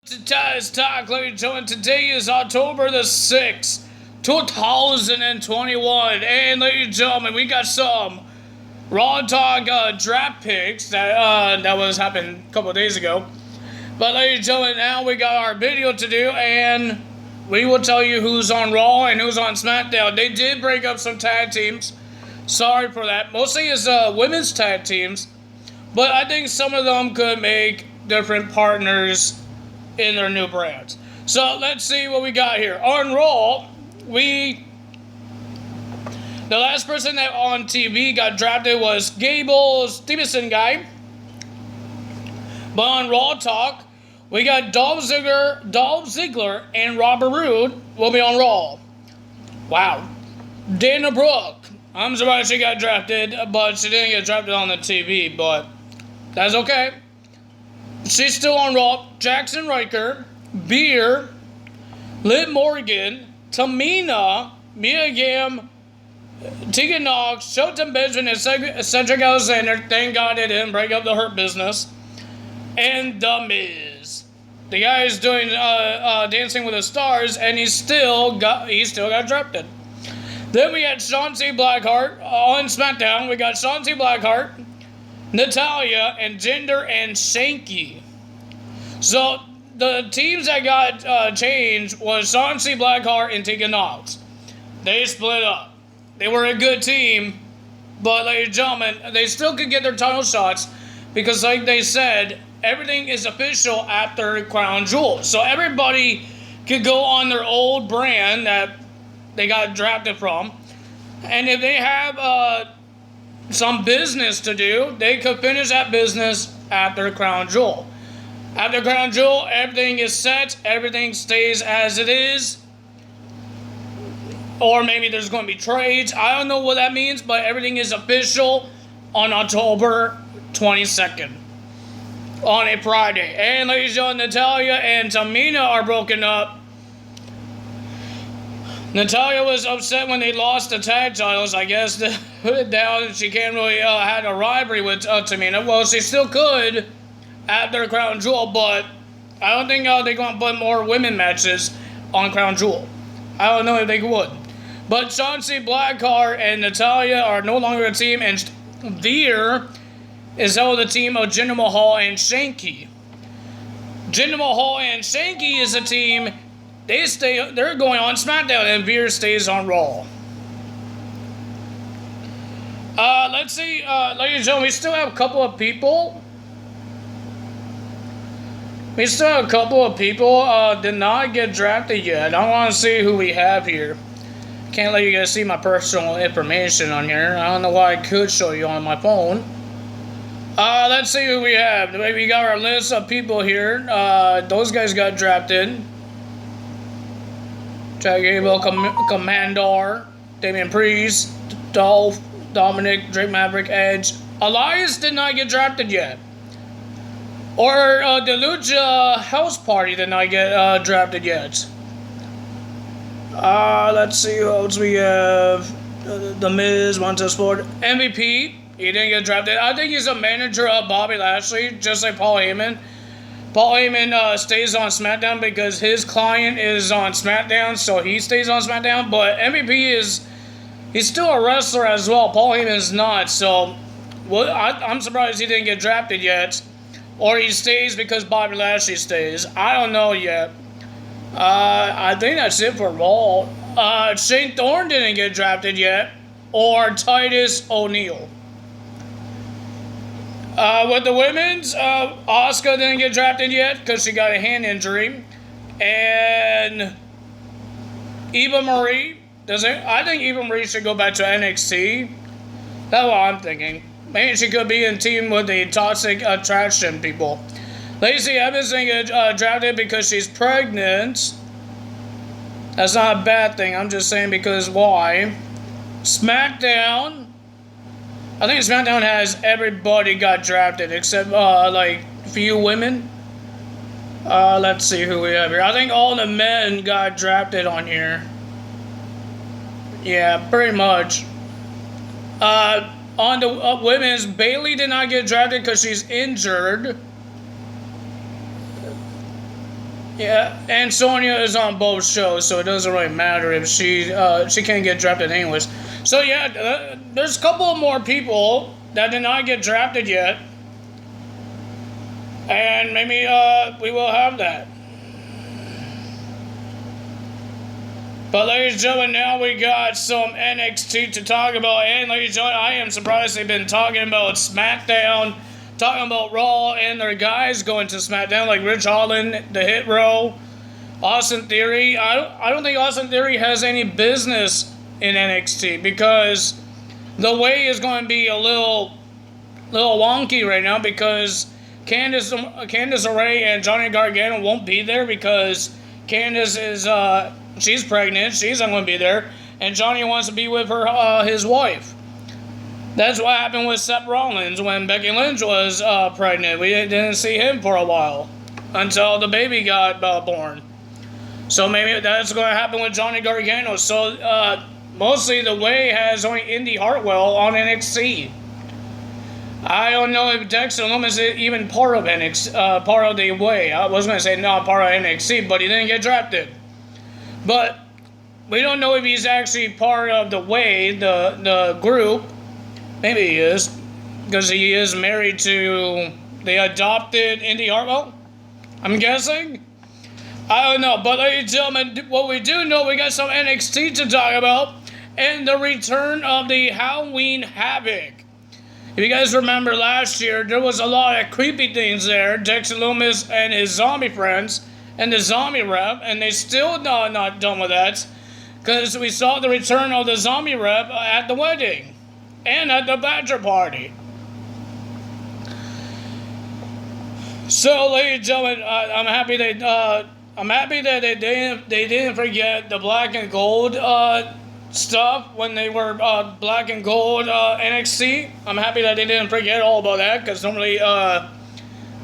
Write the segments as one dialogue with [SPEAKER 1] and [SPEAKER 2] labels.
[SPEAKER 1] Today's talk, ladies and gentlemen. Today is October the 6th, 2021. And ladies and gentlemen, we got some Raw Talk draft picks that was happened a couple of days ago. But ladies and gentlemen, now we got our video to do, and we will tell you who's on Raw and who's on SmackDown. They did break up some tag teams. Sorry for that. Mostly it's women's tag teams. But I think some of them could make different partners in their new brands. So let's see what we got here. On Raw, the last person that on TV got drafted was Gable Stevenson guy. But on Raw Talk, we got Dolph Ziggler and Robert Roode will be on Raw. Wow. Dana Brooke. I'm surprised she got drafted, but she didn't get drafted on the TV, but that's okay. She's still on Raw. Jackson Riker, Beer, Liv Morgan, Tamina, Mia Yim, Tegan Knox, Shelton Benjamin, and Cedric Alexander. Thank God they didn't break up the Hurt Business. And The Miz. The guy is doing Dancing with the Stars, and he still got drafted. Then we had Shotzi Blackheart on SmackDown. We got Shotzi Blackheart, Natalya, and Jinder and Shanky. So the teams that got changed was Shotzi Blackheart and Tegan Knox. They split up. They were a good team, but ladies and gentlemen, they still could get their title shots because, like they said, everything is official after Crown Jewel. So everybody could go on their old brand that they got drafted from, and if they have some business to do, they could finish that business after Crown Jewel. After Crown Jewel, everything is set, everything stays as it is. Or maybe there's going to be trades. I don't know what that means, but everything is official on October 22nd. On a Friday. And ladies and gentlemen, Natalya and Tamina are broken up. Natalya was upset when they lost the tag titles. I guess to put it down, she can't really had a rivalry with Tamina. Well, she still could after Crown Jewel, but I don't think they're going to put more women matches on Crown Jewel. I don't know if they would. But Shotzi Blackheart and Natalya are no longer a team, and Veer is held the team of Jinder Mahal and Shanky. Jinder Mahal and Shanky is a team. They're going on SmackDown, and Veer stays on Raw. Let's see, ladies and gentlemen, we still have a couple of people. Did not get drafted yet. I want to see who we have here. Can't let you guys see my personal information on here. I don't know why I could show you on my phone. Let's see who we have. We got our list of people here. Those guys got drafted. Chad Gable, Commander, Damian Priest, Dolph, Dominic, Drake Maverick, Edge. Elias did not get drafted yet. Or the Lucha House Party did not get drafted yet. Let's see who else we have. The Miz, Montez Ford, MVP. He didn't get drafted. I think he's a manager of Bobby Lashley, just like Paul Heyman. Paul Heyman stays on SmackDown because his client is on SmackDown, so he stays on SmackDown. But MVP he's still a wrestler as well. Paul Heyman's not, so I'm surprised he didn't get drafted yet. Or he stays because Bobby Lashley stays. I don't know yet. I think that's it for Raw. Shane Thorne didn't get drafted yet. Or Titus O'Neil. With the women's, Asuka didn't get drafted yet because she got a hand injury. And Eva Marie, I think Eva Marie should go back to NXT. That's what I'm thinking. Maybe she could be in team with the Toxic Attraction people. Lacey Evans didn't get drafted because she's pregnant. That's not a bad thing. I'm just saying because why? SmackDown. I think SmackDown has everybody got drafted except like few women. Let's see who we have here. I think all the men got drafted on here. Yeah, pretty much. On the women's, Bayley did not get drafted because she's injured. Yeah, and Sonya is on both shows, so it doesn't really matter if she can't get drafted anyways. So yeah, there's a couple more people that did not get drafted yet, and maybe we will have that. But ladies and gentlemen, now we got some NXT to talk about, and ladies and gentlemen, I am surprised they've been talking about SmackDown, talking about Raw, and their guys going to SmackDown, like Rich Holland, the Hit Row, Austin Theory. I don't think Austin Theory has any business in NXT because the way is going to be a little wonky right now because Candice LeRae and Johnny Gargano won't be there because Candice is she's pregnant, she's not going to be there, and Johnny wants to be with his wife. That's what happened with Seth Rollins when Becky Lynch was pregnant. We didn't see him for a while until the baby got born. So maybe that's going to happen with Johnny Gargano. So mostly the Way has only Indy Hartwell on NXT. I don't know if Dexter Lumis is even part of NXT, part of the Way. I was going to say not part of NXT, but he didn't get drafted. But we don't know if he's actually part of the Way, the group. Maybe he is, because he is married to the adopted Indy Hartwell, I'm guessing. I don't know, but ladies and gentlemen, what we do know, we got some NXT to talk about, and the return of the Halloween Havoc. If you guys remember last year, there was a lot of creepy things there. Dexter Lumis and his zombie friends, and the zombie rep, and they still not done with that, because we saw the return of the zombie rep at the wedding. And at the Badger Party. So, ladies and gentlemen, I'm happy that they didn't forget the black and gold stuff when they were black and gold NXT. I'm happy that they didn't forget all about that because normally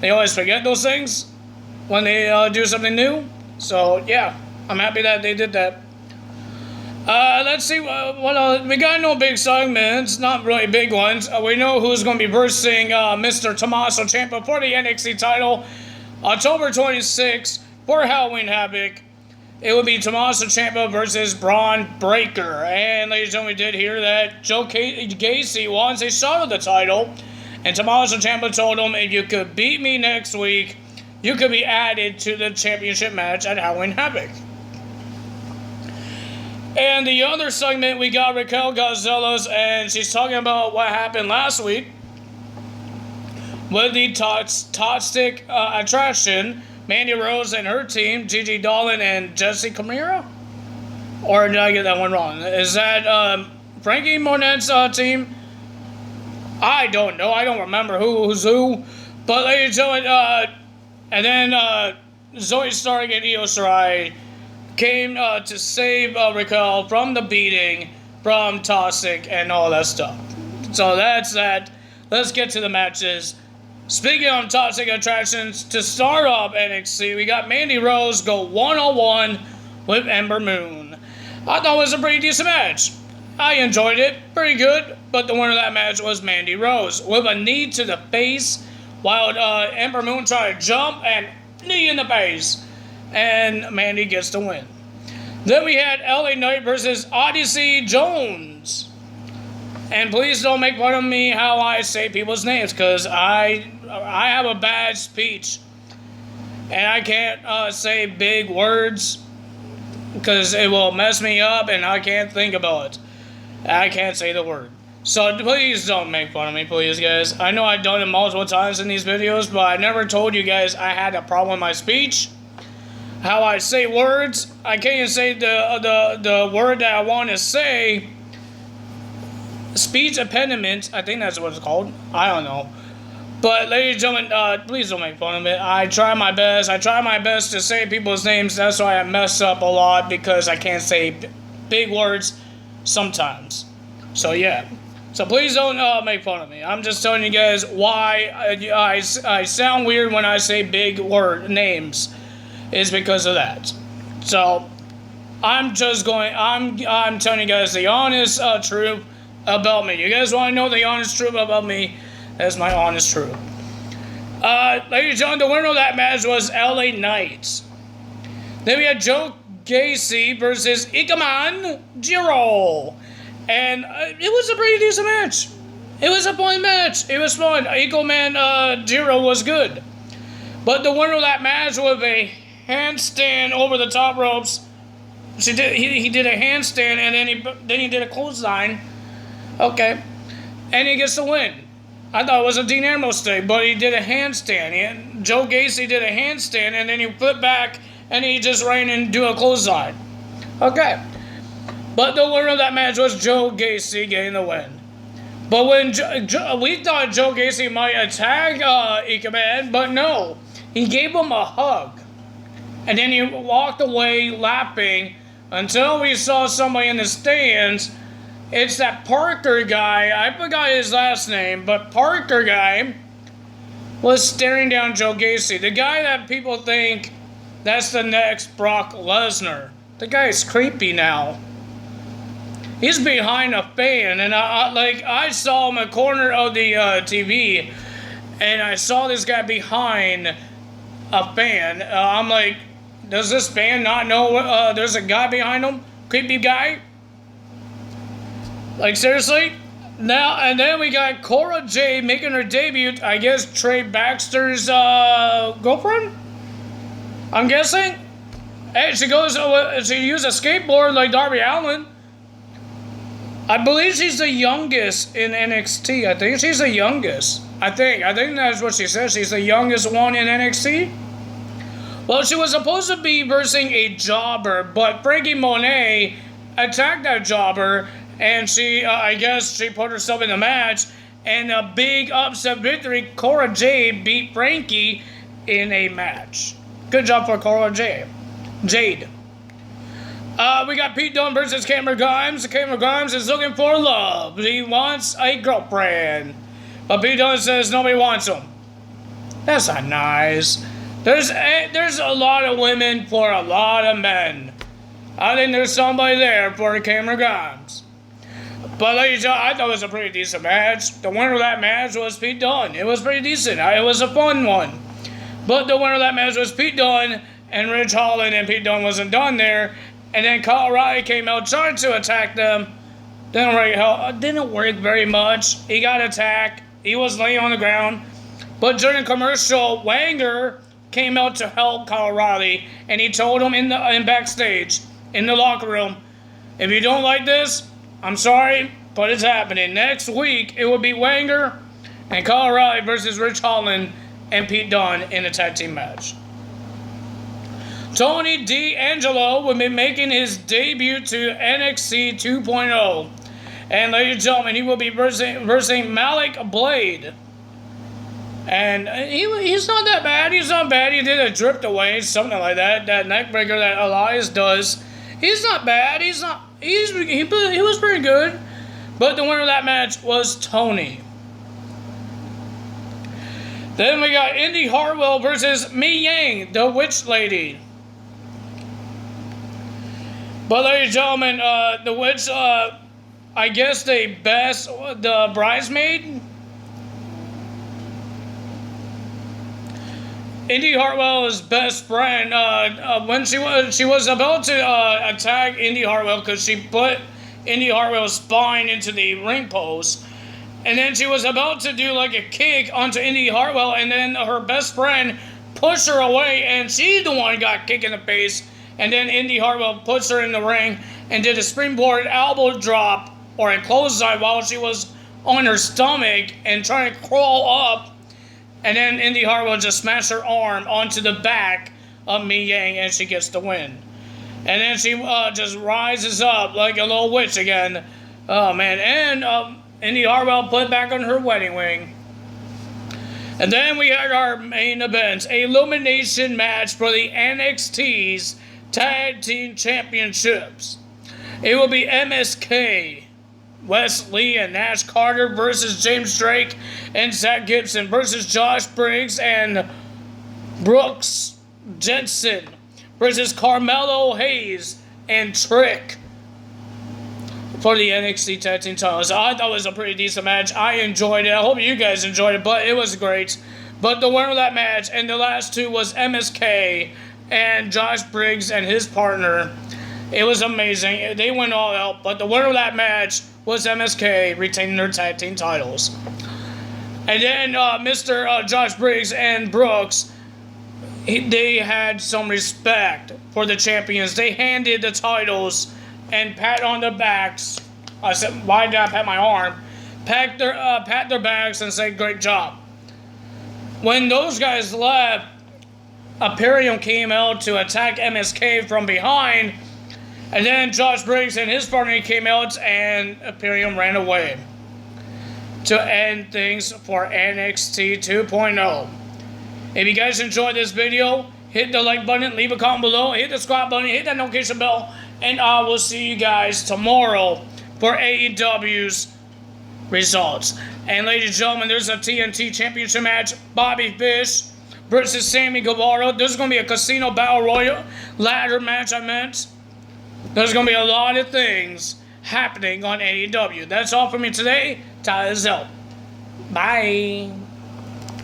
[SPEAKER 1] they always forget those things when they do something new. So yeah, I'm happy that they did that. Let's see what we got. No big segments, not really big ones. We know who's going to be versing Mr. Tommaso Ciampa for the NXT title October 26th for Halloween Havoc. It will be Tommaso Ciampa versus Braun Breaker. And ladies and gentlemen, we did hear that Joe Gacy wants a shot of the title, and Tommaso Ciampa told him, if you could beat me next week, you could be added to the championship match at Halloween Havoc. And the other segment, we got Raquel Gonzalez, and she's talking about what happened last week with the toxic attraction, Mandy Rose and her team, Gigi Dolan and Jessi Kamara? Or did I get that one wrong? Is that Frankie Monet's team? I don't know. I don't remember who's who. But ladies and gentlemen, and then Zoe Stark and Io Shirai came to save Raquel from the beating, from Toxic, and all that stuff. So that's that. Let's get to the matches. Speaking of Toxic attractions, to start off NXT, we got Mandy Rose go one-on-one with Ember Moon. I thought it was a pretty decent match. I enjoyed it. Pretty good. But the winner of that match was Mandy Rose with a knee to the face while Ember Moon tried to jump and knee in the face. And Mandy gets the win. Then we had LA Knight versus Odyssey Jones. And please don't make fun of me how I say people's names, because I have a bad speech. And I can't say big words, because it will mess me up and I can't think about it. I can't say the word. So please don't make fun of me, please, guys. I know I've done it multiple times in these videos, but I never told you guys I had a problem with my speech. How I say words. I can't even say the word that I want to say. Speech impediment. I think that's what it's called. I don't know. But ladies and gentlemen, please don't make fun of it. I try my best. I try my best to say people's names. That's why I mess up a lot, because I can't say big words sometimes. So yeah. So please don't make fun of me. I'm just telling you guys why I sound weird when I say big word names. Is because of that. So I'm telling you guys the honest truth about me. You guys want to know the honest truth about me? That's my honest truth. Ladies and gentlemen, the winner of that match was LA Knight. Then we had Joe Gacy versus Ikemen Jiro. And it was a pretty decent match. It was a fun match. It was fun. Ikemen Jiro was good. But the winner of that match was a handstand over the top ropes. He did a handstand and then he did a clothesline. Okay. And he gets the win. I thought it was a Dean Ambrose thing, but he did a handstand. Joe Gacy did a handstand and then he flipped back and he just ran and do a clothesline. Okay. But the winner of that match was Joe Gacy getting the win. But when we thought Joe Gacy might attack Ikemen, but no. He gave him a hug. And then he walked away laughing until we saw somebody in the stands. It's that Parker guy. I forgot his last name, but Parker guy was staring down Joe Gacy. The guy that people think that's the next Brock Lesnar. The guy's creepy now. He's behind a fan, and I saw him in the corner of the TV, and I saw this guy behind a fan. I'm like, does this fan not know there's a guy behind him? Creepy guy? Like, seriously? Now, and then we got Cora Jade making her debut, I guess Trey Baxter's girlfriend? I'm guessing? Hey, she used a skateboard like Darby Allin. I believe she's the youngest in NXT. I think she's the youngest. I think that's what she said. She's the youngest one in NXT. Well, she was supposed to be versing a jobber, but Frankie Monet attacked that jobber, and I guess she put herself in the match, and a big upset victory. Cora Jade beat Frankie in a match. Good job for Cora Jade. We got Pete Dunne versus Cameron Grimes. Cameron Grimes is looking for love. He wants a girlfriend. But Pete Dunne says nobody wants him. That's not nice. There's a lot of women for a lot of men. I think there's somebody there for Cameron Grimes. But ladies and gentlemen, I thought it was a pretty decent match. The winner of that match was Pete Dunne. It was pretty decent. It was a fun one. But the winner of that match was Pete Dunne and Ridge Holland, and Pete Dunne wasn't done there. And then Kyle O'Reilly came out trying to attack them. Didn't work very much. He got attacked. He was laying on the ground. But during the commercial, Wanger came out to help Kyle O'Reilly, and he told him in backstage, in the locker room, if you don't like this, I'm sorry, but it's happening. Next week, it will be Wanger and Kyle O'Reilly versus Ridge Holland and Pete Dunne in a tag team match. Tony D'Angelo will be making his debut to NXT 2.0. And ladies and gentlemen, he will be versing Malik Blade. And he's not that bad. He's not bad. He did a drift away, something like that. That neckbreaker that Elias does. He's not bad. He was pretty good. But the winner of that match was Tony. Then we got Indy Hartwell versus Mi Yang, the Witch Lady. But ladies and gentlemen, the Witch, I guess the bridesmaid. Indy Hartwell's best friend, when she was about to attack Indy Hartwell because she put Indy Hartwell's spine into the ring post, and then she was about to do like a kick onto Indy Hartwell, and then her best friend pushed her away, and she's the one who got kicked in the face, and then Indy Hartwell puts her in the ring and did a springboard elbow drop or a clothesline while she was on her stomach and trying to crawl up. And then Indy Hartwell just smashed her arm onto the back of Mi Yang, and she gets the win. And then she just rises up like a little witch again. Oh, man. And Indy Hartwell put back on her wedding ring. And then we had our main event, a elimination match for the NXT's Tag Team Championships. It will be MSK, Wes Lee and Nash Carter versus James Drake and Zach Gibson versus Josh Briggs and Brooks Jensen versus Carmelo Hayes and Trick for the NXT Tag Team titles. I thought it was a pretty decent match. I enjoyed it. I hope you guys enjoyed it, but it was great. But the winner of that match and the last two was MSK and Josh Briggs and his partner. It was amazing. They went all out, but the winner of that match was MSK, retaining their tag team titles. And then Mr. Josh Briggs and Brooks, they had some respect for the champions. They handed the titles and pat on their backs. I said, why did I pat my arm? Pat their backs and say, great job. When those guys left, Imperium came out to attack MSK from behind, and then Josh Briggs and his partner came out, and Imperium ran away to end things for NXT 2.0. If you guys enjoyed this video, hit the like button, leave a comment below, hit the subscribe button, hit that notification bell, and I will see you guys tomorrow for AEW's results. And ladies and gentlemen, there's a TNT Championship match. Bobby Fish versus Sammy Guevara. There's going to be a Casino Battle Royal ladder match, I meant. There's going to be a lot of things happening on AEW. That's all for me today. Time is out. Bye.